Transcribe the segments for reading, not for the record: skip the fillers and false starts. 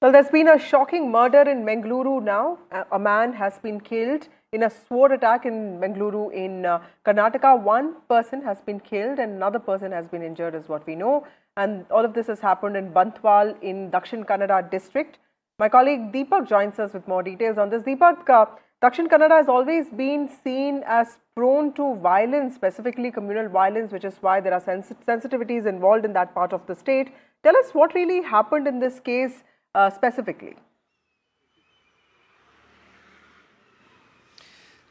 Well, there's been a shocking murder in Bengaluru now. A man has been killed in a sword attack in Bengaluru in Karnataka. One person has been killed and another person has been injured is what we know. And all of this has happened in Bantwal in Dakshin Kannada district. My colleague Deepak joins us with more details on this. Deepak, Dakshin Kannada has always been seen as prone to violence, specifically communal violence, which is why there are sensitivities involved in that part of the state. Tell us what really happened in this case specifically.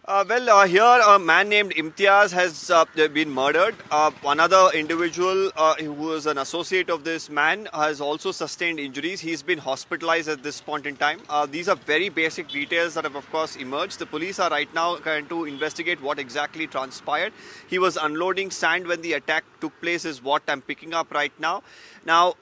Here a man named Imtiaz has been murdered. Another individual who was an associate of this man has also sustained injuries. He's been hospitalized at this point in time. These are very basic details that have, of course, emerged. The police are right now trying to investigate what exactly transpired. He was unloading sand when the attack took place is what I'm picking up right now. Now,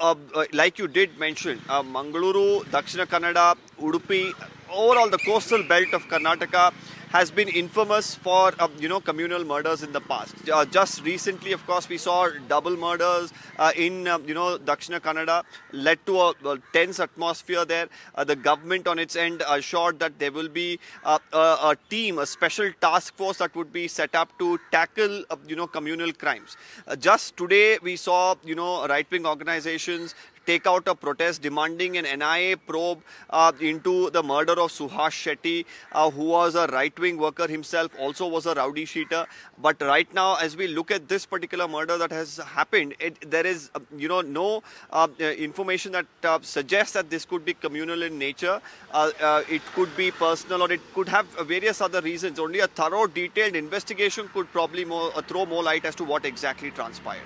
like you did mention, Mangaluru, Dakshina Kannada, Udupi, overall the coastal belt of Karnataka has been infamous for communal murders in the past. Just recently, of course, we saw double murders in Dakshina Kannada, led to a tense atmosphere there. The government on its end assured that there will be a team, a special task force that would be set up to tackle communal crimes. Just today we saw right-wing organizations take out a protest demanding an NIA probe into the murder of Suhas Shetty, who was a right-wing worker himself, also was a rowdy sheeter. But right now, as we look at this particular murder that has happened, there is no information that suggests that this could be communal in nature. It could be personal, or it could have various other reasons. Only a thorough, detailed investigation could probably throw more light as to what exactly transpired.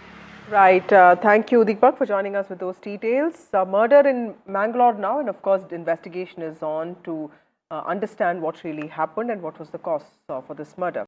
Right. Thank you, Deepak, for joining us with those details. Murder in Mangalore now, and of course, the investigation is on to understand what really happened and what was the cause for this murder.